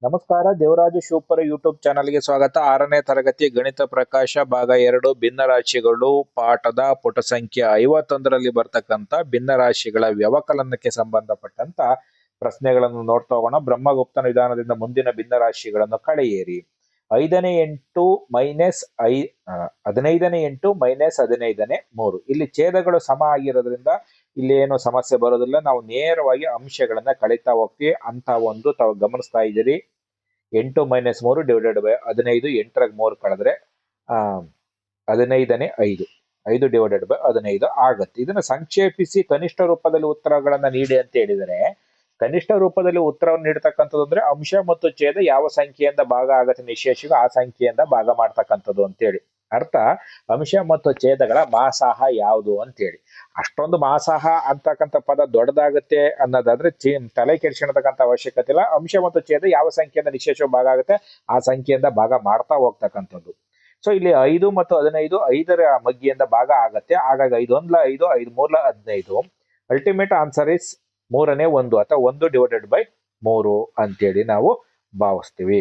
ನಮಸ್ಕಾರ. ದೇವರಾಜು ಶಿವಪುರ ಯೂಟ್ಯೂಬ್ ಚಾನಲ್ಗೆ ಸ್ವಾಗತ. 6ನೇ ತರಗತಿ ಗಣಿತ ಪ್ರಕಾಶ ಭಾಗ 2 ಭಿನ್ನರಾಶಿಗಳು ಪಾಠದ ಪುಟ ಸಂಖ್ಯೆ 51ರಲ್ಲಿ ಬರ್ತಕ್ಕಂಥ ಭಿನ್ನರಾಶಿಗಳ ವ್ಯವಕಲನಕ್ಕೆ ಸಂಬಂಧಪಟ್ಟಂತ ಪ್ರಶ್ನೆಗಳನ್ನು ನೋಡ್ತಾ ಹೋಗೋಣ. ಬ್ರಹ್ಮಗುಪ್ತನ ವಿಧಾನದಿಂದ ಮುಂದಿನ ಭಿನ್ನರಾಶಿಗಳನ್ನು ಕಳೆಯಿರಿ. 5ನೇ 8 ಮೈನಸ್ 15ನೇ 8 ಮೈನಸ್ 15ನೇ 3. ಇಲ್ಲಿ ಛೇದಗಳು ಸಮ ಆಗಿರೋದ್ರಿಂದ ಇಲ್ಲಿ ಏನು ಸಮಸ್ಯೆ ಬರೋದಿಲ್ಲ. ನಾವು ನೇರವಾಗಿ ಅಂಶಗಳನ್ನ ಕಳೀತಾ ಹೋಗ್ತೀವಿ ಅಂತ ಒಂದು ತಾವು ಗಮನಿಸ್ತಾ ಇದ್ದೀರಿ. 8 ಮೈನಸ್ 3 ಡಿವೈಡೆಡ್ ಬೈ 15. 8ರ 3 ಕಳೆದ್ರೆ 15ನೇ 5. 5 ಡಿವೈಡೆಡ್ ಬೈ 15 ಆಗುತ್ತೆ. ಇದನ್ನ ಸಂಕ್ಷೇಪಿಸಿ ಕನಿಷ್ಠ ರೂಪದಲ್ಲಿ ಉತ್ತರಗಳನ್ನ ನೀಡಿ ಅಂತ ಹೇಳಿದರೆ, ಕನಿಷ್ಠ ರೂಪದಲ್ಲಿ ಉತ್ತರವನ್ನು ನೀಡತಕ್ಕಂಥದ್ದು ಅಂದ್ರೆ ಅಂಶ ಮತ್ತು ಛೇದ ಯಾವ ಸಂಖ್ಯೆಯಿಂದ ಭಾಗ ಆಗತ್ತೆ ನಿಶೇಷಿಗೂ ಆ ಸಂಖ್ಯೆಯಿಂದ ಭಾಗ ಮಾಡ್ತಕ್ಕಂಥದ್ದು ಅಂತೇಳಿ ಅರ್ಥ. ಅಂಶ ಮತ್ತು ಛೇದಗಳ ಮಾಸಾಹ ಯಾವುದು ಅಂತೇಳಿ. ಅಷ್ಟೊಂದು ಮಾಸಾಹ ಅಂತಕ್ಕಂಥ ಪದ ದೊಡ್ಡದಾಗುತ್ತೆ ಅನ್ನೋದಾದ್ರೆ ತಲೆ ಕೆಡಿಸ್ಕೊಳ್ತಕ್ಕಂಥ ಅವಶ್ಯಕತೆ ಇಲ್ಲ. ಅಂಶ ಮತ್ತು ಛೇದ ಯಾವ ಸಂಖ್ಯೆಯಿಂದ ನಿಶೇಷ ಭಾಗ ಆಗುತ್ತೆ ಆ ಸಂಖ್ಯೆಯಿಂದ ಭಾಗ ಮಾಡ್ತಾ ಹೋಗ್ತಕ್ಕಂಥದ್ದು. ಸೊ ಇಲ್ಲಿ 5 ಮತ್ತು 15 5ರ ಮಗ್ಗಿಯಿಂದ ಭಾಗ ಆಗತ್ತೆ. ಹಾಗಾಗಿ 5 1 5 5 3 15. ಅಲ್ಟಿಮೇಟ್ ಆನ್ಸರ್ ಇಸ್ 3ನೇ 1 ಅಥವಾ 1 ಡಿವೈಡೆಡ್ ಬೈ 3 ಅಂತೇಳಿ ನಾವು ಭಾವಿಸ್ತೀವಿ.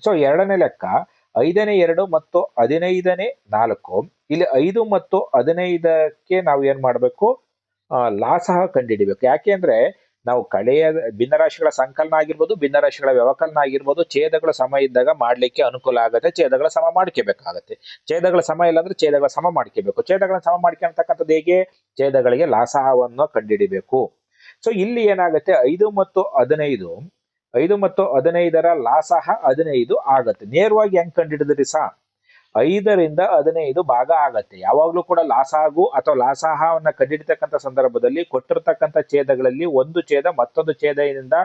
ಸೊ ಎರಡನೇ ಲೆಕ್ಕ 5ನೇ 2 ಮತ್ತು 15ನೇ 4. ಇಲ್ಲಿ 5 ಮತ್ತು 15ಕ್ಕೆ ನಾವು ಏನ್ ಮಾಡ್ಬೇಕು, ಲಾಸಹ ಕಂಡುಹಿಡಿಬೇಕು. ಯಾಕೆ ಅಂದ್ರೆ ನಾವು ಕಳೆಯ ಭಿನ್ನರಾಶಿಗಳ ಸಂಕಲನ ಆಗಿರ್ಬೋದು, ಭಿನ್ನರಾಶಿಗಳ ವ್ಯವಕಲನ ಆಗಿರ್ಬೋದು, ಛೇದಗಳು ಸಮ ಇದ್ದಾಗ ಮಾಡ್ಲಿಕ್ಕೆ ಅನುಕೂಲ ಆಗುತ್ತೆ. ಛೇದಗಳ ಸಮ ಮಾಡ್ಕೋಬೇಕಾಗತ್ತೆ. ಛೇದಗಳ ಸಮ ಇಲ್ಲ ಅಂದ್ರೆ ಛೇದಗಳ ಸಮ ಮಾಡ್ಕೋಬೇಕು. ಛೇದಗಳನ್ನ ಸಮ ಮಾಡ್ಕೊಂತಕ್ಕಂಥದ್ದು ಹೇಗೆ? ಛೇದಗಳಿಗೆ ಲಾಸಹವನ್ನು ಕಂಡುಹಿಡಿಬೇಕು. ಸೊ ಇಲ್ಲಿ ಏನಾಗುತ್ತೆ, 5 ಮತ್ತು 15ರ ಲಾಸಹ 15 ಆಗತ್ತೆ. ನೇರವಾಗಿ ಹೆಂಗ್ ಕಂಡುಹಿಡಿದ್ರಿ ಸಾ? 5ರಿಂದ 15 ಭಾಗ ಆಗತ್ತೆ. ಯಾವಾಗ್ಲೂ ಕೂಡ ಲಾಸಾಗು ಅಥವಾ ಲಾಸಾಹವನ್ನ ಕಂಡುಹಿಡಿತಕ್ಕಂಥ ಸಂದರ್ಭದಲ್ಲಿ ಕೊಟ್ಟಿರ್ತಕ್ಕಂಥ ಛೇದಗಳಲ್ಲಿ ಒಂದು ಛೇದ ಮತ್ತೊಂದು ಛೇದದಿಂದ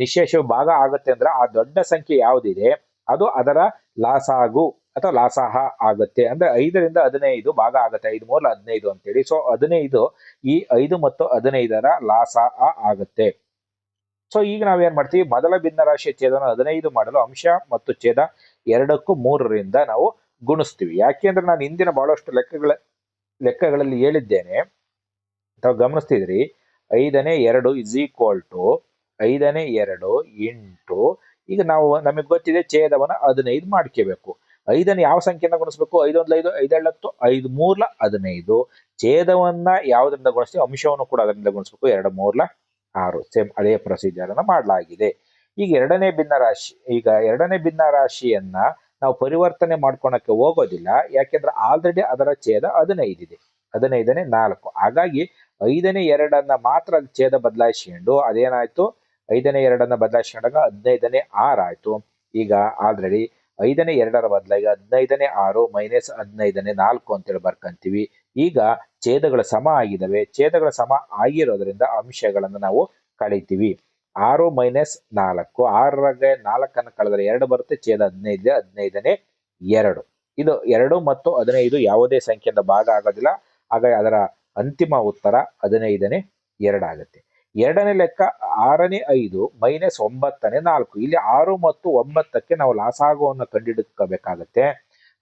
ನಿಶೇಷ ಭಾಗ ಆಗುತ್ತೆ ಅಂದ್ರೆ ಆ ದೊಡ್ಡ ಸಂಖ್ಯೆ ಯಾವುದಿದೆ ಅದು ಅದರ ಲಾಸಾಗು ಅಥವಾ ಲಾಸಾಹ ಆಗುತ್ತೆ. ಅಂದ್ರೆ 5ರಿಂದ 15 ಭಾಗ ಆಗುತ್ತೆ. 5 3 15 ಅಂತೇಳಿ. ಸೊ 15 ಈ 5 ಮತ್ತು 15ರ ಲಾಸಾಹ ಆಗುತ್ತೆ. ಸೊ ಈಗ ನಾವೇನ್ ಮಾಡ್ತೀವಿ, ಮೊದಲ ಭಿನ್ನರಾಶಿಯ ಛೇದನ 15 ಮಾಡಲು ಅಂಶ ಮತ್ತು ಛೇದ ಎರಡಕ್ಕೂ 3ರಿಂದ ನಾವು ಗುಣಿಸ್ತೀವಿ. ಯಾಕೆಂದ್ರೆ ನಾನು ಹಿಂದಿನ ಬಹಳಷ್ಟು ಲೆಕ್ಕಗಳಲ್ಲಿ ಹೇಳಿದ್ದೇನೆ, ತಾವು ಗಮನಿಸ್ತಿದ್ರಿ. 5ನೇ 2 ಇಸ್ ಈಕ್ವಲ್ ಟು 5ನೇ 2 ಇಂಟು, ಈಗ ನಾವು ನಮಗೆ ಗೊತ್ತಿದೆ ಛೇದವನ್ನ 15 ಮಾಡ್ಕೋಬೇಕು. 5ನ್ನು ಯಾವ ಸಂಖ್ಯೆಯಿಂದ ಗುಣಿಸ್ಬೇಕು? 5 1 5 5 2 5 3 15. ಛೇದವನ್ನ ಯಾವ್ದ್ರಿಂದ ಗುಣಿಸ್ತೀವಿ? ಅಂಶವನ್ನು ಕೂಡ ಅದರಿಂದ ಗುಣಿಸ್ಬೇಕು. 2 3 6. ಸೇಮ್ ಅದೇ ಪ್ರೊಸೀಜರ್ ಅನ್ನ ಮಾಡಲಾಗಿದೆ. ಈಗ ಎರಡನೇ ಭಿನ್ನರಾಶಿಯನ್ನ ನಾವು ಪರಿವರ್ತನೆ ಮಾಡ್ಕೊಳಕ್ಕೆ ಹೋಗೋದಿಲ್ಲ. ಯಾಕೆಂದ್ರೆ ಆಲ್ರೆಡಿ ಅದರ ಛೇದ 15 ಇದೆ. 15ನೇ 4. ಹಾಗಾಗಿ 5ನೇ 2 ಮಾತ್ರ ಛೇದ ಬದಲಾಯಿಸಿಕೊಂಡು ಅದೇನಾಯ್ತು, 5ನೇ 2 ಬದಲಾಯಿಸಿಕೊಂಡಾಗ 15ನೇ 6 ಆಯ್ತು. ಈಗ ಆಲ್ರೆಡಿ 5ನೇ 2ರ ಬದಲಾಗಿ 15ನೇ 6 ಮೈನಸ್ 15ನೇ 4 ಅಂತೇಳಿ ಬರ್ಕಂತೀವಿ. ಈಗ ಛೇದಗಳು ಸಮ ಆಗಿದಾವೆ. ಛೇದಗಳು ಸಮ ಆಗಿರೋದ್ರಿಂದ ಅಂಶಗಳನ್ನು ನಾವು ಕಳಿತೀವಿ. 6 ಮೈನಸ್ 4, 6ಗೆ 4 ಕಳೆದ್ರೆ 2 ಬರುತ್ತೆ. ಛೇದ 15 15ನೇ 2. ಇದು 2 ಮತ್ತು 15 ಯಾವುದೇ ಸಂಖ್ಯೆಯಿಂದ ಭಾಗ ಆಗೋದಿಲ್ಲ. ಹಾಗಾಗಿ ಅದರ ಅಂತಿಮ ಉತ್ತರ 15ನೇ 2 ಆಗುತ್ತೆ. ಎರಡನೇ ಲೆಕ್ಕ 6ನೇ 5 ಮೈನಸ್ 9ನೇ 4. ಇಲ್ಲಿ 6 ಮತ್ತು 9ಕ್ಕೆ ನಾವು ಲಾಸಾಗುವನ್ನು ಕಂಡುಹಿಡಿದುಕೋಬೇಕಾಗತ್ತೆ.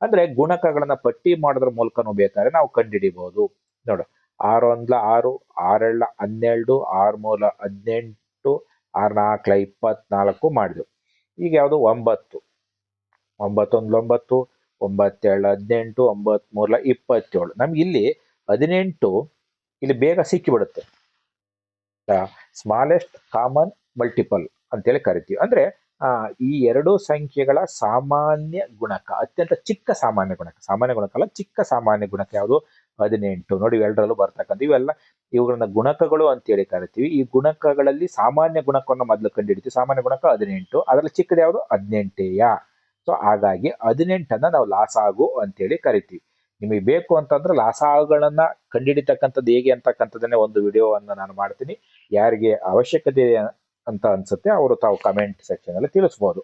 ಅಂದ್ರೆ ಗುಣಕಗಳನ್ನ ಪಟ್ಟಿ ಮಾಡೋದ್ರ ಮೂಲಕನೂ ಬೇಕಾದ್ರೆ ನಾವು ಕಂಡುಹಿಡಿಬಹುದು. ನೋಡು, 6 1 6, 6 2 12, 6 3 18, 6 4 24 ಮಾಡಿದ್ವು. ಈಗ ಯಾವುದು 9, 9 1 9, 9 2 18, 9 3 27. ನಮ್ಗೆ ಇಲ್ಲಿ 18 ಇಲ್ಲಿ ಬೇಗ ಸಿಕ್ಕಿಬಿಡುತ್ತೆ. ಸ್ಮಾಲೆಸ್ಟ್ ಕಾಮನ್ ಮಲ್ಟಿಪಲ್ ಅಂತೇಳಿ ಕರಿತೀವಿ. ಅಂದ್ರೆ ಈ ಎರಡು ಸಂಖ್ಯೆಗಳ ಸಾಮಾನ್ಯ ಗುಣಕ, ಅತ್ಯಂತ ಚಿಕ್ಕ ಸಾಮಾನ್ಯ ಗುಣಕ, ಸಾಮಾನ್ಯ ಗುಣಕ ಅಲ್ಲ, ಚಿಕ್ಕ ಸಾಮಾನ್ಯ ಗುಣಕ ಯಾವುದು? 18. ನೋಡಿ, ಇವೆರಡರಲ್ಲೂ ಬರ್ತಕ್ಕಂಥ ಇವುಗಳನ್ನ ಗುಣಕಗಳು ಅಂತೇಳಿ ಕರಿತೀವಿ. ಈ ಗುಣಕಗಳಲ್ಲಿ ಸಾಮಾನ್ಯ ಗುಣಕವನ್ನು ಮೊದಲು ಕಂಡುಹಿಡಿತೀವಿ. ಸಾಮಾನ್ಯ ಗುಣಕ 18. ಅದರಲ್ಲಿ ಚಿಕ್ಕದು ಯಾವುದು? 18ಯ. ಸೊ ಹಾಗಾಗಿ 18ಅನ್ನ ನಾವು ಲಾಸಾಗು ಅಂತೇಳಿ ಕರಿತೀವಿ. ನಿಮಗೆ ಬೇಕು ಅಂತಂದ್ರೆ ಲಾಸಾಗುಗಳನ್ನ ಕಂಡುಹಿಡಿತಕ್ಕಂಥದ್ದು ಹೇಗೆ ಅಂತಕ್ಕಂಥದ್ದನ್ನೇ ಒಂದು ವಿಡಿಯೋವನ್ನು ನಾನು ಮಾಡ್ತೀನಿ. ಯಾರಿಗೆ ಅವಶ್ಯಕತೆ ಅಂತ ಅನ್ಸುತ್ತೆ ಅವರು ತಾವು ಕಮೆಂಟ್ ಸೆಕ್ಷನ್ ಅಲ್ಲಿ ತಿಳಿಸ್ಬೋದು.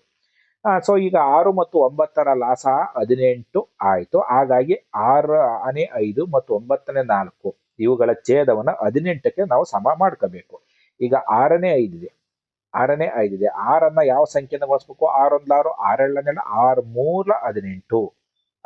ಸೊ ಈಗ 6 ಮತ್ತು 9ರ ಲಾಸಹ 18 ಆಯ್ತು. ಹಾಗಾಗಿ 6ನೇ 5 ಮತ್ತು 9ನೇ 4 ಇವುಗಳ ಛೇದವನ್ನ 18ಕ್ಕೆ ನಾವು ಸಮ ಮಾಡ್ಕೋಬೇಕು. ಈಗ 6ನೇ 5 ಇದೆ. 6ಅನ್ನ ಯಾವ ಸಂಖ್ಯೆಯಿಂದ ಗುಣಿಸ್ಬೇಕು? 6 1 6, 6 2 6 3 18,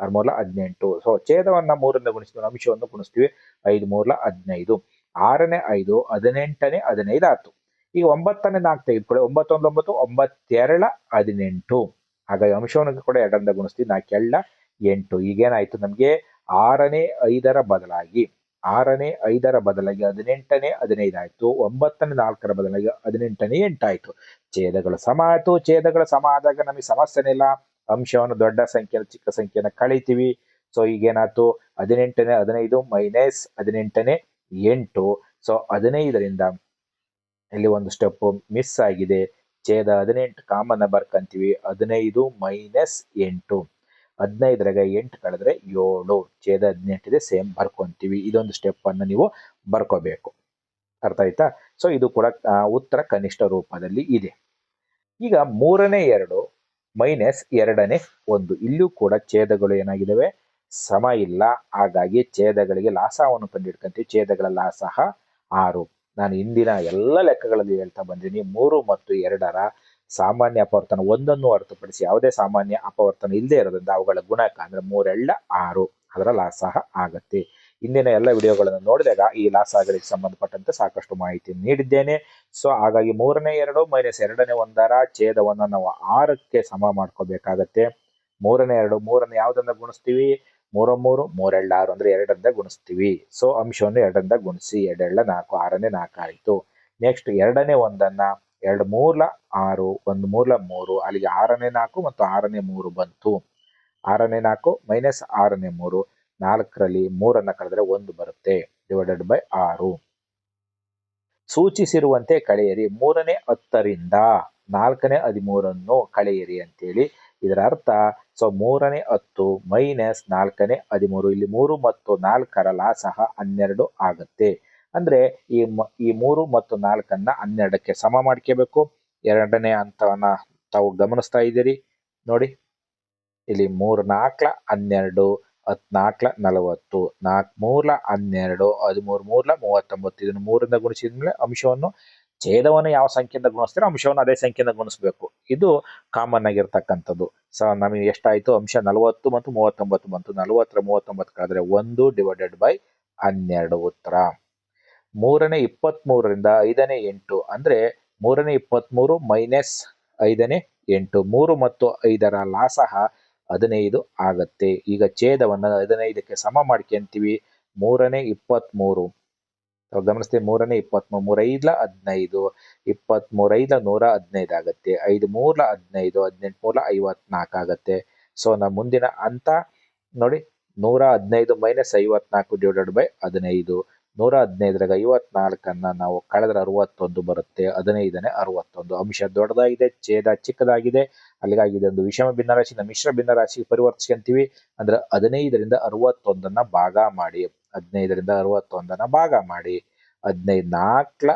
6 3 18. ಸೊ ಛೇದವನ್ನ 3ರಿಂದ ಗುಣಿಸ್ತೀವಿ, ಅಂಶವನ್ನು ಗುಣಿಸ್ತೀವಿ. 5 3 15. 6ನೇ 5 18ನೇ 15 ಆಯ್ತು. ಈಗ 9ನೇ 4 ತೆಗೆದುಕೊಳ್ಳಿ. 9 1 9, 9 2 18. ಹಾಗಾಗಿ ಅಂಶವನ್ನು ಕೂಡ 2ರಿಂದ ಗುಣಿಸ್ತೀವಿ. 4 8. ಈಗೇನಾಯ್ತು ನಮಗೆ 6ನೇ 5ರ ಬದಲಾಗಿ 18ನೇ 15 ಆಯ್ತು. 9ನೇ 4ರ ಬದಲಾಗಿ 18ನೇ 8 ಆಯ್ತು. ಛೇದಗಳು ಸಮ ಆಯ್ತು. ಛೇದಗಳು ಸಮ ಆದಾಗ ನಮಗೆ ಸಮಸ್ಯೆನೇ ಇಲ್ಲ. ಅಂಶವನ್ನು ದೊಡ್ಡ ಸಂಖ್ಯೆ ಚಿಕ್ಕ ಸಂಖ್ಯೆನ ಕಳಿತೀವಿ. ಸೊ ಈಗೇನಾಯ್ತು 18ನೇ 15 ಮೈನಸ್ 18ನೇ 8. ಸೊ 15ರಿಂದ ಇಲ್ಲಿ ಒಂದು ಸ್ಟೆಪ್ ಮಿಸ್ ಆಗಿದೆ. ಛೇದ 18 ಕಾಮನ್ ಬರ್ಕಂತೀವಿ. 15 ಮೈನಸ್ 8. 15ರಾಗ 8 ಕಳೆದ್ರೆ 7. ಛೇದ 18 ಇದೆ, ಸೇಮ್ ಬರ್ಕೊಂತೀವಿ. ಇದೊಂದು ಸ್ಟೆಪ್ ಅನ್ನು ನೀವು ಬರ್ಕೋಬೇಕು. ಅರ್ಥ ಆಯ್ತಾ? ಸೊ ಇದು ಕೂಡ ಉತ್ತರ ಕನಿಷ್ಠ ರೂಪದಲ್ಲಿ ಇದೆ. ಈಗ 3ನೇ 2 ಮೈನಸ್ 2ನೇ 1. ಇಲ್ಲೂ ಕೂಡ ಛೇದಗಳು ಏನಾಗಿದ್ದಾವೆ, ಸಮ ಇಲ್ಲ. ಹಾಗಾಗಿ ಛೇದಗಳಿಗೆ ಲಾಸವನ್ನು ಕಂಡುಹಿಡ್ಕೊಂತೀವಿ. ಛೇದಗಳ ಲಾಸಹ 6. ನಾನು ಇಂದಿನ ಎಲ್ಲ ಲೆಕ್ಕಗಳಲ್ಲಿ ಹೇಳ್ತಾ ಬಂದೀನಿ. 3 ಮತ್ತು 2ರ ಸಾಮಾನ್ಯ ಅಪವರ್ತನ ಒಂದನ್ನು ಹೊರತುಪಡಿಸಿ ಯಾವುದೇ ಸಾಮಾನ್ಯ ಅಪವರ್ತನ ಇಲ್ಲದೆ ಇರೋದ್ರಿಂದ ಅವುಗಳ ಗುಣಕ ಅಂದ್ರೆ 3 2 6 ಅದರ ಲಾಸಹ ಆಗತ್ತೆ. ಇಂದಿನ ಎಲ್ಲ ವಿಡಿಯೋಗಳನ್ನು ನೋಡಿದಾಗ ಈ ಲಾಸಗಳಿಗೆ ಸಂಬಂಧಪಟ್ಟಂತೆ ಸಾಕಷ್ಟು ಮಾಹಿತಿ ನೀಡಿದ್ದೇನೆ. ಸೊ ಹಾಗಾಗಿ 3ನೇ 2 ಮೈನಸ್ 2ನೇ 1ರ ಛೇದವನ್ನು ನಾವು 6ಕ್ಕೆ ಸಮ ಮಾಡ್ಕೋಬೇಕಾಗತ್ತೆ. 3ನೇ 2 3ನೇ ಯಾವ್ದನ್ನ ಗುಣಿಸ್ತೀವಿ? 3 3 3 2 6 ಅಂದ್ರೆ 2ರಿಂದ ಗುಣಿಸ್ತೀವಿ. ಸೊ ಅಂಶವನ್ನು 2ರಿಂದ ಗುಣಿಸಿ. 2 2 4 6ನೇ 4 ಆಯ್ತು. ನೆಕ್ಸ್ಟ್ 2ನೇ 1ಅನ್ನ 2 3 6 1 3 3 ಅಲ್ಲಿಗೆ 6ನೇ 4 ಮತ್ತು 6ನೇ 3 ಬಂತು. 6ನೇ 4 ಮೈನಸ್ 6ನೇ 3. 4ರಲ್ಲಿ 3ಅನ್ನ ಕಳೆದ್ರೆ 1 ಬರುತ್ತೆ. Divided by 6. ಸೂಚಿಸಿರುವಂತೆ ಕಳೆಯಿರಿ. 3ನೇ 10ರಿಂದ 4ನೇ 13ಅನ್ನು ಕಳೆಯಿರಿ ಅಂತೇಳಿ ಇದರ ಅರ್ಥ. ಸೊ 3ನೇ 10 ಮೈನಸ್ 4ನೇ 13. ಇಲ್ಲಿ 3 ಮತ್ತು 4ರ ಲಾಸಹ 12 ಆಗುತ್ತೆ. ಅಂದ್ರೆ ಈ 3 ಮತ್ತು 4ಅನ್ನ 12ಕ್ಕೆ ಸಮ ಮಾಡ್ಕೋಬೇಕು. 2ನೇ ಹಂತವನ್ನ ತಾವು ಗಮನಿಸ್ತಾ ಇದ್ದೀರಿ ನೋಡಿ. ಇಲ್ಲಿ 3 4 12 14 40 4 3 12 13 3 39. ಇದನ್ನು 3ರಿಂದ ಗುಣಿಸಿದ್ಮೇಲೆ ಅಂಶವನ್ನು ಛೇದವನ್ನು ಯಾವ ಸಂಖ್ಯೆಯಿಂದ ಗುಣಿಸ್ತೀರೋ ಅಂಶವನ್ನು ಅದೇ ಸಂಖ್ಯೆಯಿಂದ ಗುಣಿಸ್ಬೇಕು. ಇದು ಕಾಮನ್ ಆಗಿರ್ತಕ್ಕಂಥದ್ದು. ಸೊ ನಮಗೆ ಎಷ್ಟಾಯ್ತು? ಅಂಶ 40 ಮತ್ತು 39 ಬಂತು. 40ರ 39 ಕಳೆದ್ರೆ 1 ಡಿವೈಡೆಡ್ ಬೈ 12 ಉತ್ತರ. 3ನೇ 23ರಿಂದ 5ನೇ 8 ಅಂದ್ರೆ 3ನೇ 23 ಮೈನಸ್ 5ನೇ 8. 3 ಮತ್ತು 5ರ ಲಾಸಹ 15 ಆಗತ್ತೆ. ಈಗ ಛೇದವನ್ನು 15ಕ್ಕೆ ಸಮ ಮಾಡ್ಕೊಂತೀವಿ. 3ನೇ 23 ಗಮನಿಸ್ತೀವಿ. 3ನೇ 23 3 5 15 23 115 ಆಗತ್ತೆ. 5 3 15 18 3 54 ಆಗತ್ತೆ. ಸೊ ನಮ್ಮ ಮುಂದಿನ ಹಂತ ನೋಡಿ 115 ಮೈನಸ್ 54 ಡಿವೈಡೆಡ್ ಬೈ 15. 115ರಾಗ 54ಅನ್ನ ನಾವು ಕಳೆದ್ರೆ 61 ಬರುತ್ತೆ. 15ನೇ 61. ಅಂಶ ದೊಡ್ಡದಾಗಿದೆ, ಛೇದ ಚಿಕ್ಕದಾಗಿದೆ. ಅಲ್ಲಿಗಾಗಿ ಇದೊಂದು ವಿಷಮ ಭಿನ್ನರಾಶಿನ ಮಿಶ್ರ ಭಿನ್ನರಾಶಿಗೆ ಪರಿವರ್ತಿಸ್ಕೊಂತೀವಿ. ಅಂದ್ರೆ 15ರಿಂದ 61ಅನ್ನ ಭಾಗ ಮಾಡಿ. 15ರಿಂದ 61ಅನ್ನ ಭಾಗ ಮಾಡಿ. 15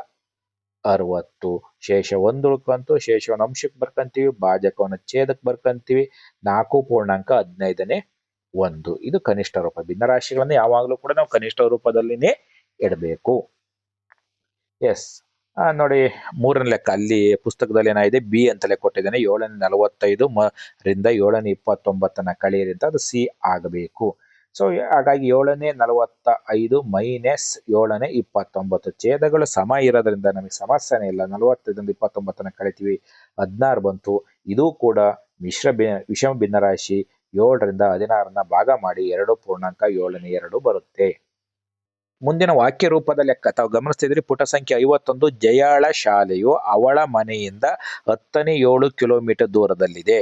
4 60. ಶೇಷ 1 ಉಳ್ಕೊಂತು. ಶೇಷವನ್ನು ಅಂಶಕ್ಕೆ ಬರ್ಕಂತೀವಿ. ಭಾಜಕವನ್ನು ಛೇದಕ್ಕೆ ಬರ್ಕಂತೀವಿ. 4.15ನೇ 1. ಇದು ಕನಿಷ್ಠ ರೂಪ. ಭಿನ್ನರಾಶಿಗಳನ್ನು ಯಾವಾಗಲೂ ಕೂಡ ನಾವು ಕನಿಷ್ಠ ರೂಪದಲ್ಲಿನೇ ಇಡಬೇಕು. ಎಸ್ ನೋಡಿ 3ನೇ ಲೆಕ್ಕ ಅಲ್ಲಿ ಪುಸ್ತಕದಲ್ಲಿ ಏನಾಗಿದೆ ಬಿ ಅಂತಲೇ ಕೊಟ್ಟಿದ್ದೇನೆ. 7ನೇ 45 ರಿಂದ 7ನೇ 29ಅನ್ನ ಕಳೆಯಿರಿ ಅಂತ ಅದು ಸಿ ಆಗಬೇಕು. ಸೊ ಹಾಗಾಗಿ 7ನೇ 45 ಮೈನಸ್ 7ನೇ 29. ಛೇದಗಳು ಸಮ ಇರೋದ್ರಿಂದ ನಮಗೆ ಸಮಸ್ಯೆನೇ ಇಲ್ಲ. 45ರಿಂದ 29ಅನ್ನ ಕಳಿತೀವಿ. 16 ಬಂತು. ಇದು ಕೂಡ ವಿಷಮ ಭಿನ್ನರಾಶಿ. 7ರಿಂದ 16ಅನ್ನ ಭಾಗ ಮಾಡಿ 2.7ನೇ 2 ಬರುತ್ತೆ. ಮುಂದಿನ ವಾಕ್ಯ ರೂಪದ ಲೆಕ್ಕ ತಾವು ಗಮನಿಸ್ತಿದ್ರಿ. ಪುಟ ಸಂಖ್ಯೆ 51. ಜಯಾಳ ಶಾಲೆಯು ಅವಳ ಮನೆಯಿಂದ 10ನೇ 7 ಕಿಲೋಮೀಟರ್ ದೂರದಲ್ಲಿದೆ.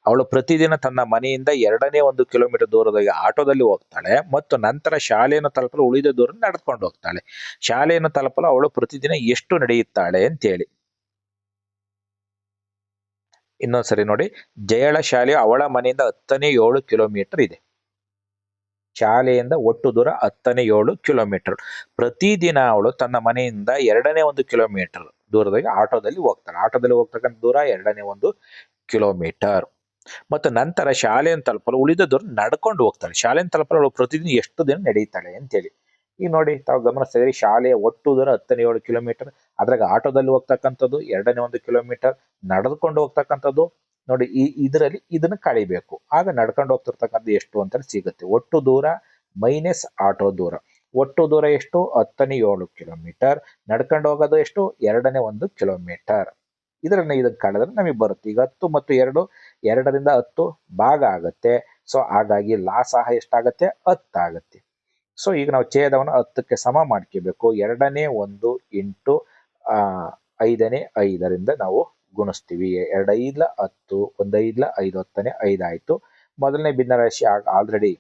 ಅವಳು ಪ್ರತಿದಿನ ತನ್ನ ಮನೆಯಿಂದ 2ನೇ 1 ಕಿಲೋಮೀಟರ್ ದೂರದಲ್ಲಿ ಆಟೋದಲ್ಲಿ ಹೋಗ್ತಾಳೆ ಮತ್ತು ನಂತರ ಶಾಲೆಯನ್ನು ತಲುಪಲು ಉಳಿದ ದೂರ ನಡೆದುಕೊಂಡು ಹೋಗ್ತಾಳೆ. ಶಾಲೆಯನ್ನು ತಲುಪಲು ಅವಳು ಪ್ರತಿದಿನ ಎಷ್ಟು ನಡೆಯುತ್ತಾಳೆ ಅಂತೇಳಿ. ಇನ್ನೊಂದ್ಸರಿ ನೋಡಿ. ಜಯಾಳ ಶಾಲೆಯು ಅವಳ ಮನೆಯಿಂದ 10ನೇ 7 ಕಿಲೋಮೀಟರ್ ಇದೆ. ಶಾಲೆಯಿಂದ ಒಟ್ಟು ದೂರ 10ನೇ 7 ಕಿಲೋಮೀಟರ್. ಪ್ರತಿದಿನ ಅವಳು ತನ್ನ ಮನೆಯಿಂದ 2ನೇ 1 ಕಿಲೋಮೀಟರ್ ದೂರದಲ್ಲಿ ಆಟೋದಲ್ಲಿ ಹೋಗ್ತಾಳೆ. ಆಟೋದಲ್ಲಿ ಹೋಗ್ತಕ್ಕಂಥ ದೂರ 2ನೇ 1 ಕಿಲೋಮೀಟರ್. ಮತ್ತು ನಂತರ ಶಾಲೆಯನ್ನು ತಲುಪಲು ಉಳಿದ ದೂರ ನಡ್ಕೊಂಡು ಹೋಗ್ತಾಳೆ. ಶಾಲೆಯನ್ನು ತಲುಪಲು ಅವಳು ಪ್ರತಿದಿನ ಎಷ್ಟು ದಿನ ನಡೆಯುತ್ತಾಳೆ ಅಂತೇಳಿ. ಈಗ ನೋಡಿ ತಾವು ಗಮನಿಸ್ತಾ ಇದ್ರಿ. ಶಾಲೆಯ ಒಟ್ಟು ದೂರ 10ನೇ 7 ಕಿಲೋಮೀಟರ್. ಅದ್ರಾಗ ಆಟೋದಲ್ಲಿ ಹೋಗ್ತಕ್ಕಂಥದ್ದು 2ನೇ 1 ಕಿಲೋಮೀಟರ್. ನಡೆದುಕೊಂಡು ಹೋಗ್ತಕ್ಕಂಥದ್ದು ನೋಡಿ ಇದರಲ್ಲಿ ಇದನ್ನ ಕಳಿಬೇಕು. ಆಗ ನಡ್ಕೊಂಡು ಹೋಗ್ತಿರ್ತಕ್ಕಂಥ ಎಷ್ಟು ಅಂತ ಸಿಗುತ್ತೆ. ಒಟ್ಟು ದೂರ ಮೈನಸ್ ಆಟೋ ದೂರ. ಒಟ್ಟು ದೂರ ಎಷ್ಟು 10ನೇ 7 ಕಿಲೋಮೀಟರ್. ನಡ್ಕೊಂಡು ಹೋಗೋದು ಎಷ್ಟು 2ನೇ 1 ಕಿಲೋಮೀಟರ್. ಇದನ್ನ ಕಳೆದ್ರೆ ನಮಗೆ ಬರುತ್ತೆ. ಈಗ 10 ಮತ್ತು 2 2ರಿಂದ 10 ಭಾಗ ಆಗತ್ತೆ. ಸೊ ಹಾಗಾಗಿ ಲಾಸಹ ಎಷ್ಟಾಗತ್ತೆ 10 ಆಗತ್ತೆ. ಸೊ ಈಗ ನಾವು ಛೇದವನ್ನು 10ಕ್ಕೆ ಸಮ ಮಾಡ್ಕೋಬೇಕು. 2ನೇ 1 ಇಂಟು 5ನೇ 5ರಿಂದ ನಾವು ಗುಣಿಸ್ತೀವಿ. 2 5 10, 1 5 5, 10ನೇ 5 ಆಯ್ತು. ಮೊದಲನೇ ಭಿನ್ನರಾಶಿ ಆಲ್ರೆಡಿ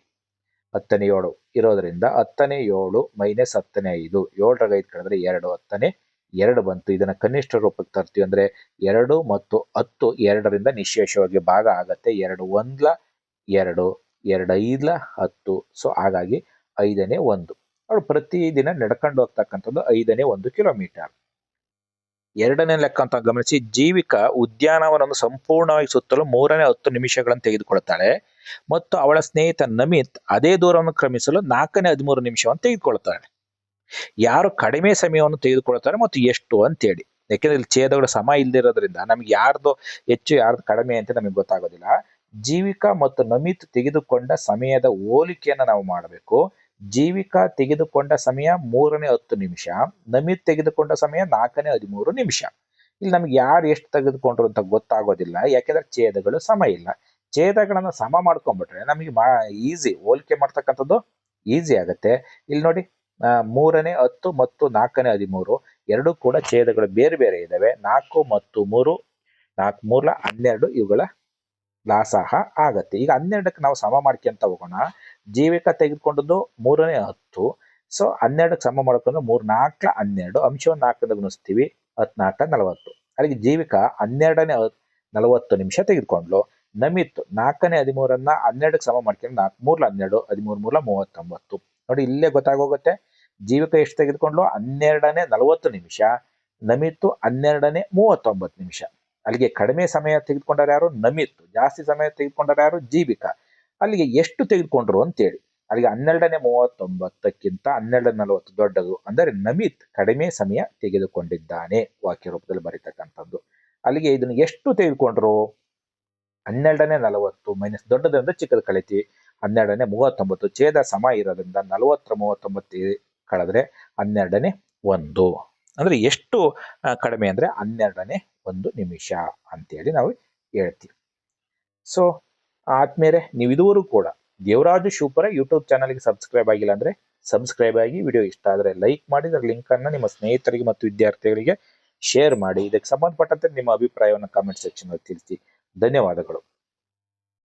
10ನೇ 7 ಇರೋದ್ರಿಂದ 10ನೇ 7 ಮೈನಸ್ 10ನೇ 5, 7ರಾಗ 5 ಕಳೆದ್ರೆ 2, 10ನೇ 2 ಬಂತು. ಇದನ್ನ ಕನಿಷ್ಠ ರೂಪಕ್ಕೆ ತರ್ತೀವಿ ಅಂದ್ರೆ 2 ಮತ್ತು 10 2ರಿಂದ ನಿಶೇಷವಾಗಿ ಭಾಗ ಆಗತ್ತೆ. 2 1 2, 2 5 10. ಸೊ ಹಾಗಾಗಿ 5ನೇ 1 ಅವಳು ಪ್ರತಿದಿನ ನಡ್ಕೊಂಡು ಹೋಗ್ತಕ್ಕಂಥದ್ದು 5ನೇ 1 ಕಿಲೋಮೀಟರ್. ಎರಡನೇ ಲೆಕ್ಕ ಅಂತ ಗಮನಿಸಿ. ಜೀವಿಕಾ ಉದ್ಯಾನವನವನ್ನು ಸಂಪೂರ್ಣವಾಗಿ ಸುತ್ತಲು 3ನೇ 10 ನಿಮಿಷಗಳನ್ನು ತೆಗೆದುಕೊಳ್ತಾಳೆ ಮತ್ತು ಅವಳ ಸ್ನೇಹಿತ ನಮಿತ್ ಅದೇ ದೂರವನ್ನು ಕ್ರಮಿಸಲು 4ನೇ 13 ನಿಮಿಷವನ್ನು ತೆಗೆದುಕೊಳ್ತಾಳೆ. ಯಾರು ಕಡಿಮೆ ಸಮಯವನ್ನು ತೆಗೆದುಕೊಳ್ತಾರೆ ಮತ್ತು ಎಷ್ಟು ಅಂತೇಳಿ. ಯಾಕೆಂದ್ರೆ ಇಲ್ಲಿ ಛೇದಗಳು ಸಮ ಇಲ್ದಿರೋದ್ರಿಂದ ನಮ್ಗೆ ಯಾರ್ದು ಹೆಚ್ಚು ಯಾರ್ದು ಕಡಿಮೆ ಅಂತ ನಮಗೆ ಗೊತ್ತಾಗೋದಿಲ್ಲ. ಜೀವಿಕಾ ಮತ್ತು ನಮಿತ್ ತೆಗೆದುಕೊಂಡ ಸಮಯದ ಹೋಲಿಕೆಯನ್ನು ನಾವು ಮಾಡಬೇಕು. ಜೀವಿಕಾ ತೆಗೆದುಕೊಂಡ ಸಮಯ 3ನೇ 10 ನಿಮಿಷ, ನಮಿತ್ ತೆಗೆದುಕೊಂಡ ಸಮಯ 4ನೇ 13 ನಿಮಿಷ. ಇಲ್ಲಿ ನಮ್ಗೆ ಯಾರು ಎಷ್ಟು ತೆಗೆದುಕೊಂಡ್ರು ಅಂತ ಗೊತ್ತಾಗೋದಿಲ್ಲ, ಯಾಕೆಂದ್ರೆ ಛೇದಗಳು ಸಮ ಇಲ್ಲ. ಛೇದಗಳನ್ನ ಸಮ ಮಾಡ್ಕೊಂಡ್ಬಿಟ್ರೆ ನಮಗೆ ಈಸಿ, ಹೋಲಿಕೆ ಮಾಡ್ತಕ್ಕಂಥದ್ದು ಈಸಿ ಆಗತ್ತೆ. ಇಲ್ಲಿ ನೋಡಿ 3ನೇ 10 ಮತ್ತು 4ನೇ 13 ಎರಡೂ ಕೂಡ ಛೇದಗಳು ಬೇರೆ ಬೇರೆ ಇದಾವೆ. 4 ಮತ್ತು 3, 4 3 12 ಇವುಗಳ ಲಾಸಹ ಆಗತ್ತೆ. ಈಗ 12ಕ್ಕೆ ನಾವು ಸಮ ಮಾಡ್ಕೊಂತ ಹೋಗೋಣ. ಜೀವಿಕಾ ತೆಗೆದುಕೊಂಡದ್ದು 3ನೇ 10. ಸೊ 12ಕ್ಕೆ ಸಮ ಮಾಡ್ಕೊಂಡು 3 4 12, ಅಂಶವನ್ನು 4ರಿಂದ ಗುಣಿಸ್ತೀವಿ, 14 40. ಅಲ್ಲಿಗೆ ಜೀವಿಕಾ 12ನೇ 40 ನಿಮಿಷ ತೆಗೆದುಕೊಂಡ್ಲು. ನಮಿತ್ 4ನೇ 13ಅನ್ನ 12ಕ್ಕೆ ಸಮ ಮಾಡ್ಕೊಂಡು 4 3 12, 13 3 39. ನೋಡಿ ಇಲ್ಲೇ ಗೊತ್ತಾಗೋಗುತ್ತೆ ಜೀವಿಕಾ ಎಷ್ಟು ತೆಗೆದುಕೊಂಡ್ಲು 12ನೇ 40 ನಿಮಿಷ, ನಮಿತ್ 12ನೇ 39 ನಿಮಿಷ. ಅಲ್ಲಿಗೆ ಕಡಿಮೆ ಸಮಯ ತೆಗೆದುಕೊಂಡಾರ ಯಾರು ನಮಿತ್, ಜಾಸ್ತಿ ಸಮಯ ತೆಗೆದುಕೊಂಡಾರ ಯಾರು ಜೀವಿಕಾ. ಅಲ್ಲಿಗೆ ಎಷ್ಟು ತೆಗೆದುಕೊಂಡ್ರು ಅಂತೇಳಿ. ಅಲ್ಲಿಗೆ 12ನೇ 39ಕ್ಕಿಂತ 12ನೇ 40 ದೊಡ್ಡದು, ಅಂದರೆ ನಮಿತ್ ಕಡಿಮೆ ಸಮಯ ತೆಗೆದುಕೊಂಡಿದ್ದಾನೆ ವಾಕ್ಯ ರೂಪದಲ್ಲಿ ಬರೀತಕ್ಕಂಥದ್ದು. ಅಲ್ಲಿಗೆ ಇದನ್ನು ಎಷ್ಟು ತೆಗೆದುಕೊಂಡ್ರು 12ನೇ 40 ಮೈನಸ್ ದೊಡ್ಡದರಿಂದ ಚಿಕ್ಕದು ಕಳಿತೀವಿ 12ನೇ 39. ಛೇದ ಸಮ ಇರೋದ್ರಿಂದ 40 39 ಕಳೆದ್ರೆ 12ನೇ 1. ಅಂದ್ರೆ ಎಷ್ಟು ಕಡಿಮೆ ಅಂದ್ರೆ 12ನೇ 1 ನಿಮಿಷ ಅಂತೇಳಿ ನಾವು ಹೇಳ್ತೀವಿ. ಸೊ ಆದ್ಮೇಲೆ ನೀವು ಇದುವರೆಗೂ ಕೂಡ ದೇವರಾಜು ಶಿವಪುರ ಯೂಟ್ಯೂಬ್ ಚಾನಲ್ಗೆ ಸಬ್ಸ್ಕ್ರೈಬ್ ಆಗಿಲ್ಲ ಅಂದ್ರೆ ಸಬ್ಸ್ಕ್ರೈಬ್ ಆಗಿ, ವಿಡಿಯೋ ಇಷ್ಟ ಆದರೆ ಲೈಕ್ ಮಾಡಿ, ಅದರ ಲಿಂಕ್ ಅನ್ನು ನಿಮ್ಮ ಸ್ನೇಹಿತರಿಗೆ ಮತ್ತು ವಿದ್ಯಾರ್ಥಿಗಳಿಗೆ ಶೇರ್ ಮಾಡಿ. ಇದಕ್ಕೆ ಸಂಬಂಧಪಟ್ಟಂತೆ ನಿಮ್ಮ ಅಭಿಪ್ರಾಯವನ್ನು ಕಾಮೆಂಟ್ ಸೆಕ್ಷನ್ ಅಲ್ಲಿ ತಿಳಿಸಿ. ಧನ್ಯವಾದಗಳು.